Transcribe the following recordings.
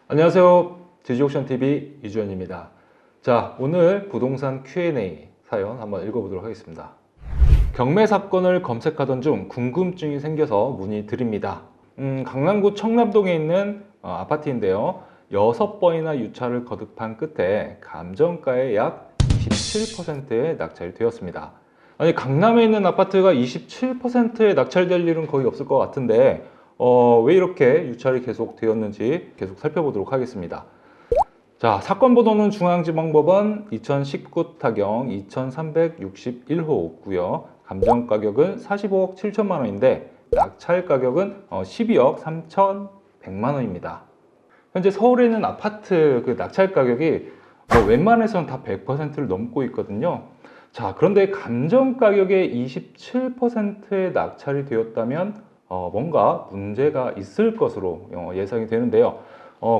안녕하세요. 지지옥션TV 이주연입니다. 자, 오늘 부동산 Q&A 사연 한번 읽어보도록 하겠습니다. 경매 사건을 검색하던 중 궁금증이 생겨서 문의드립니다. 강남구 청남동에 있는 아파트인데요. 6번이나 유찰을 거듭한 끝에 감정가의 약 27%에 낙찰이 되었습니다. 아니, 강남에 있는 아파트가 27%에 낙찰될 일은 거의 없을 것 같은데 왜 이렇게 유찰이 계속 되었는지 계속 살펴보도록 하겠습니다. 자, 사건 번호는 중앙지방법원 2019 타경 2361호고요. 감정 가격은 45억 7천만 원인데 낙찰 가격은 12억 3,100만 원입니다. 현재 서울에 있는 아파트 그 낙찰 가격이 웬만해서는 다 100%를 넘고 있거든요. 자, 그런데 감정 가격의 27%의 낙찰이 되었다면 뭔가 문제가 있을 것으로 예상이 되는데요.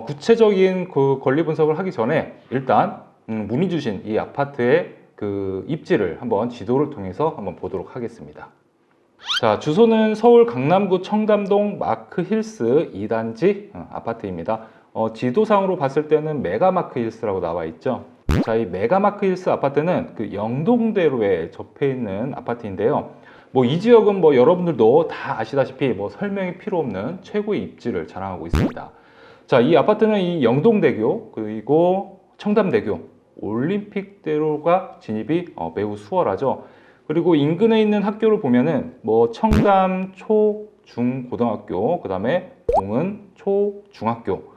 구체적인 그 권리 분석을 하기 전에 일단 문의 주신 이 아파트의 그 입지를 한번 지도를 통해서 한번 보도록 하겠습니다. 자, 주소는 서울 강남구 청담동 마크힐스 2단지 아파트입니다. 지도상으로 봤을 때는 메가마크힐스라고 나와 있죠. 자, 이 메가마크힐스 아파트는 그 영동대로에 접해 있는 아파트인데요. 이 지역은 여러분들도 다 아시다시피 설명이 필요 없는 최고의 입지를 자랑하고 있습니다. 자, 이 아파트는 이 영동대교 그리고 청담대교 올림픽대로가 진입이 매우 수월하죠. 그리고 인근에 있는 학교를 보면은 청담 초, 중, 고등학교, 그 다음에 동은 초, 중학교,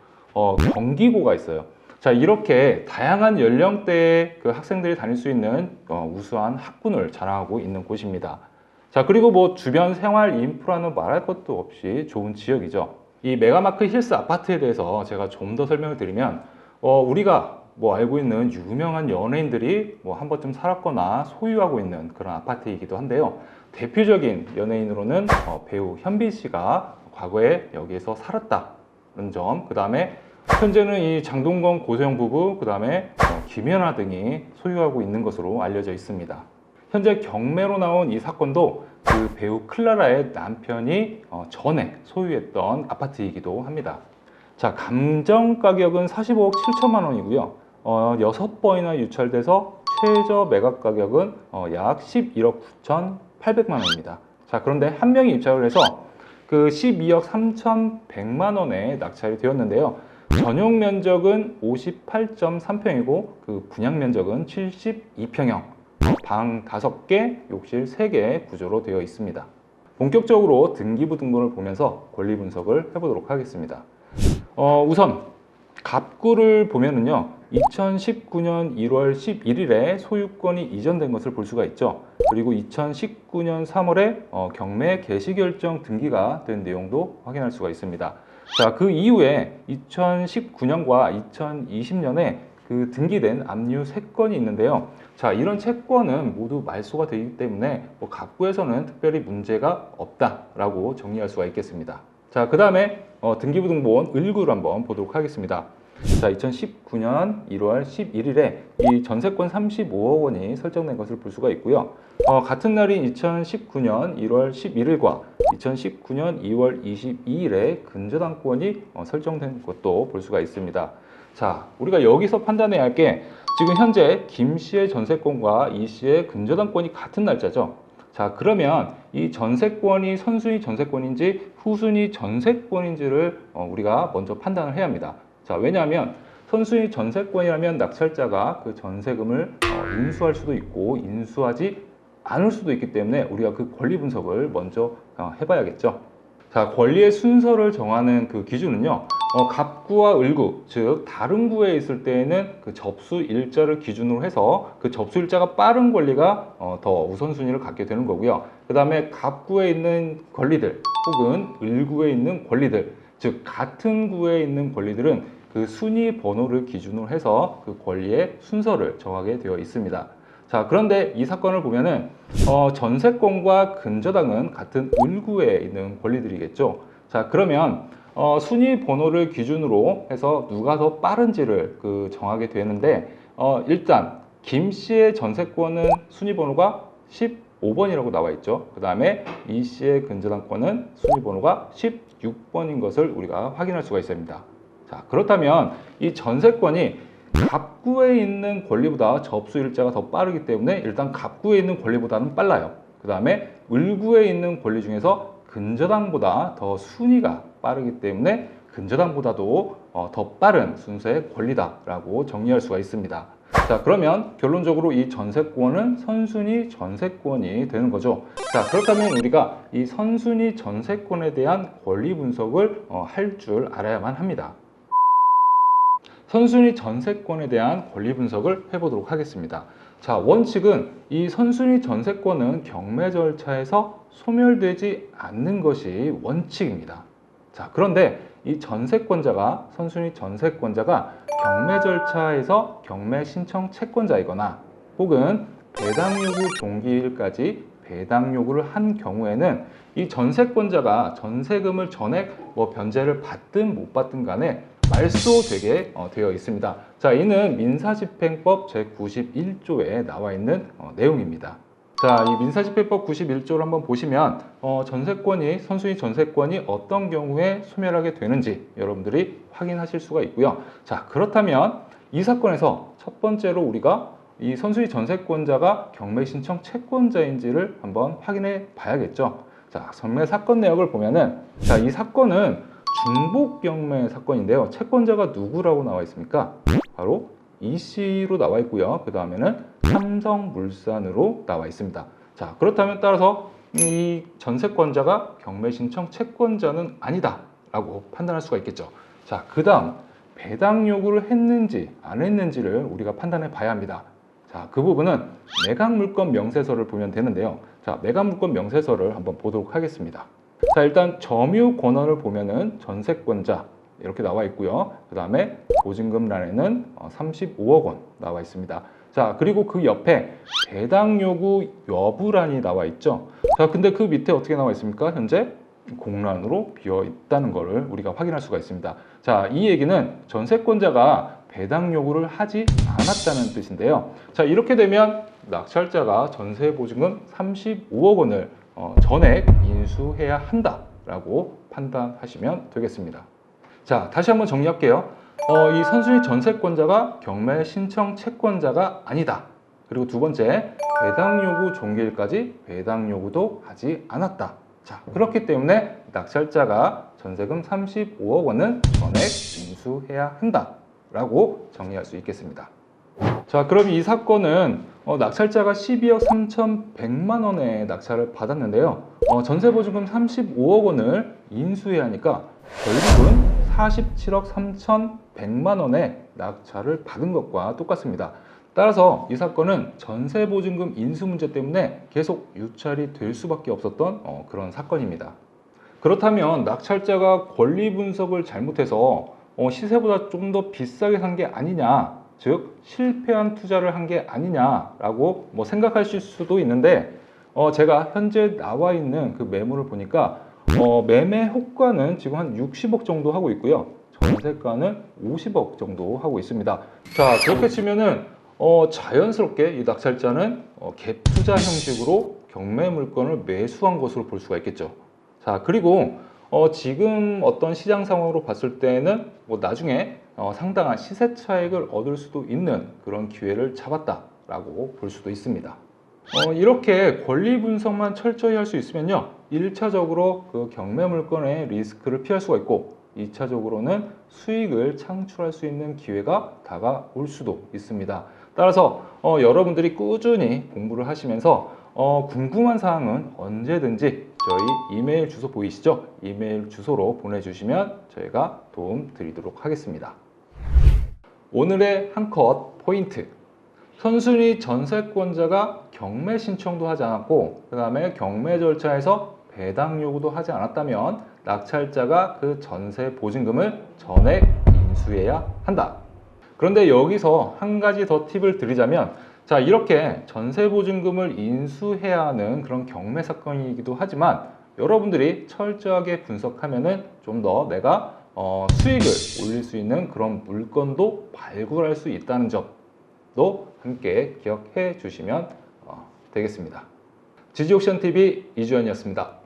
경기고가 있어요. 자, 이렇게 다양한 연령대의 그 학생들이 다닐 수 있는 우수한 학군을 자랑하고 있는 곳입니다. 자, 그리고 주변 생활 인프라는 말할 것도 없이 좋은 지역이죠. 이 메가마크 힐스 아파트에 대해서 제가 좀 더 설명을 드리면 우리가 알고 있는 유명한 연예인들이 한 번쯤 살았거나 소유하고 있는 그런 아파트이기도 한데요. 대표적인 연예인으로는 배우 현빈 씨가 과거에 여기에서 살았다는 점, 그 다음에 현재는 이 장동건 고소영 부부, 그 다음에 김연아 등이 소유하고 있는 것으로 알려져 있습니다. 현재 경매로 나온 이 사건도 그 배우 클라라의 남편이 전에 소유했던 아파트이기도 합니다. 자, 감정 가격은 45억 7천만 원이고요. 6번이나 유찰돼서 최저 매각 가격은 약 11억 9,800만 원입니다. 자, 그런데 한 명이 입찰을 해서 그 12억 3,100만 원에 낙찰이 되었는데요. 전용 면적은 58.3평이고 그 분양 면적은 72평형. 방 5개, 욕실 3개 구조로 되어 있습니다. 본격적으로 등기부 등본을 보면서 권리 분석을 해보도록 하겠습니다. 우선 갑구를 보면은요, 2019년 1월 11일에 소유권이 이전된 것을 볼 수가 있죠. 그리고 2019년 3월에 경매 개시 결정 등기가 된 내용도 확인할 수가 있습니다. 자, 그 이후에 2019년과 2020년에 그 등기된 압류 3건이 있는데요. 자, 이런 채권은 모두 말소가 되기 때문에 갑구에서는 특별히 문제가 없다라고 정리할 수가 있겠습니다. 자, 그 다음에 등기부 등본 을구를 한번 보도록 하겠습니다. 자, 2019년 1월 11일에 이 전세권 35억 원이 설정된 것을 볼 수가 있고요. 같은 날인 2019년 1월 11일과 2019년 2월 22일에 근저당권이 설정된 것도 볼 수가 있습니다. 자, 우리가 여기서 판단해야 할 게 지금 현재 김 씨의 전세권과 이 씨의 근저당권이 같은 날짜죠. 자, 그러면 이 전세권이 선순위 전세권인지 후순위 전세권인지를 우리가 먼저 판단을 해야 합니다. 자, 왜냐하면 선순위 전세권이라면 낙찰자가 그 전세금을 인수할 수도 있고 인수하지 않을 수도 있기 때문에 우리가 그 권리 분석을 먼저 해봐야겠죠. 자, 권리의 순서를 정하는 그 기준은요, 갑구와 을구, 즉 다른 구에 있을 때에는 그 접수 일자를 기준으로 해서 그 접수 일자가 빠른 권리가 더 우선순위를 갖게 되는 거고요. 그 다음에 갑구에 있는 권리들 혹은 을구에 있는 권리들, 즉 같은 구에 있는 권리들은 그 순위 번호를 기준으로 해서 그 권리의 순서를 정하게 되어 있습니다. 자, 그런데 이 사건을 보면은 전세권과 근저당은 같은 을구에 있는 권리들이겠죠. 자, 그러면 순위 번호를 기준으로 해서 누가 더 빠른지를 정하게 되는데 일단 김 씨의 전세권은 순위 번호가 15번이라고 나와 있죠. 그 다음에 이 씨의 근저당권은 순위 번호가 16번인 것을 우리가 확인할 수가 있습니다. 자, 그렇다면 이 전세권이 갑구에 있는 권리보다 접수일자가 더 빠르기 때문에 일단 갑구에 있는 권리보다는 빨라요. 그 다음에 을구에 있는 권리 중에서 근저당보다 더 순위가 빠르기 때문에 근저당보다도 더 빠른 순서의 권리다라고 정리할 수가 있습니다. 자, 그러면 결론적으로 이 전세권은 선순위 전세권이 되는 거죠. 자, 그렇다면 우리가 이 선순위 전세권에 대한 권리 분석을 할 줄 알아야만 합니다. 선순위 전세권에 대한 권리 분석을 해보도록 하겠습니다. 자, 원칙은 이 선순위 전세권은 경매 절차에서 소멸되지 않는 것이 원칙입니다. 자, 그런데 이 전세권자가, 선순위 전세권자가 경매 절차에서 경매 신청 채권자이거나 혹은 배당 요구 종기일까지 배당 요구를 한 경우에는 이 전세권자가 전세금을 전액 변제를 받든 못 받든 간에 말소되게 되어 있습니다. 자, 이는 민사집행법 제91조에 나와 있는 내용입니다. 자, 이 민사집행법 91조를 한번 보시면 전세권이, 선순위 전세권이 어떤 경우에 소멸하게 되는지 여러분들이 확인하실 수가 있고요. 자, 그렇다면 이 사건에서 첫 번째로 우리가 이 선순위 전세권자가 경매 신청 채권자인지를 한번 확인해 봐야겠죠. 자, 전매 사건 내역을 보면은, 자, 이 사건은 중복 경매 사건인데요. 채권자가 누구라고 나와 있습니까? 바로 EC로 나와 있고요. 그 다음에는 삼성물산으로 나와 있습니다. 자, 그렇다면 따라서 이 전세권자가 경매 신청 채권자는 아니다 라고 판단할 수가 있겠죠. 자, 그 다음 배당 요구를 했는지 안 했는지를 우리가 판단해 봐야 합니다. 자, 그 부분은 매각물건 명세서를 보면 되는데요. 자, 매각물건 명세서를 한번 보도록 하겠습니다. 자, 일단 점유 권한을 보면은 전세권자 이렇게 나와 있고요. 그 다음에 보증금란에는 35억 원 나와 있습니다. 자, 그리고 그 옆에 배당 요구 여부란이 나와 있죠. 자, 근데 그 밑에 어떻게 나와 있습니까? 현재 공란으로 비어 있다는 것을 우리가 확인할 수가 있습니다. 자, 이 얘기는 전세권자가 배당 요구를 하지 않았다는 뜻인데요. 자, 이렇게 되면 낙찰자가 전세보증금 35억 원을 전액 인수해야 한다라고 판단하시면 되겠습니다. 자, 다시 한번 정리할게요. 이 선순위 전세권자가 경매 신청 채권자가 아니다. 그리고 두 번째, 배당 요구 종기일까지 배당 요구도 하지 않았다. 자, 그렇기 때문에 낙찰자가 전세금 35억 원은 전액 인수해야 한다라고 정리할 수 있겠습니다. 자, 그럼 이 사건은 낙찰자가 12억 3,100만 원의 낙찰을 받았는데요. 전세보증금 35억 원을 인수해야 하니까 결국은 47억 3,100만 원의 낙찰을 받은 것과 똑같습니다. 따라서 이 사건은 전세보증금 인수 문제 때문에 계속 유찰이 될 수밖에 없었던 그런 사건입니다. 그렇다면 낙찰자가 권리 분석을 잘못해서 시세보다 좀 더 비싸게 산 게 아니냐, 즉 실패한 투자를 한 게 아니냐라고 생각하실 수도 있는데, 제가 현재 나와 있는 그 매물을 보니까 매매 효과는 지금 한 60억 정도 하고 있고요. 전세가는 50억 정도 하고 있습니다. 자, 그렇게 치면은 자연스럽게 이 낙찰자는 갭 투자 형식으로 경매 물건을 매수한 것으로 볼 수가 있겠죠. 자, 그리고 지금 어떤 시장 상황으로 봤을 때는 나중에 상당한 시세 차익을 얻을 수도 있는 그런 기회를 잡았다라고 볼 수도 있습니다. 이렇게 권리 분석만 철저히 할 수 있으면요, 1차적으로 그 경매 물건의 리스크를 피할 수가 있고 2차적으로는 수익을 창출할 수 있는 기회가 다가올 수도 있습니다. 따라서 여러분들이 꾸준히 공부를 하시면서 궁금한 사항은 언제든지 저희 이메일 주소 보이시죠? 이메일 주소로 보내주시면 저희가 도움 드리도록 하겠습니다. 오늘의 한 컷 포인트. 선순위 전세권자가 경매 신청도 하지 않았고 그 다음에 경매 절차에서 배당 요구도 하지 않았다면 낙찰자가 그 전세 보증금을 전액 인수해야 한다. 그런데 여기서 한 가지 더 팁을 드리자면, 자, 이렇게 전세 보증금을 인수해야 하는 그런 경매 사건이기도 하지만 여러분들이 철저하게 분석하면은 좀 더 내가 수익을 올릴 수 있는 그런 물건도 발굴할 수 있다는 점도 함께 기억해 주시면 되겠습니다. 지지옥션TV 이주연이었습니다.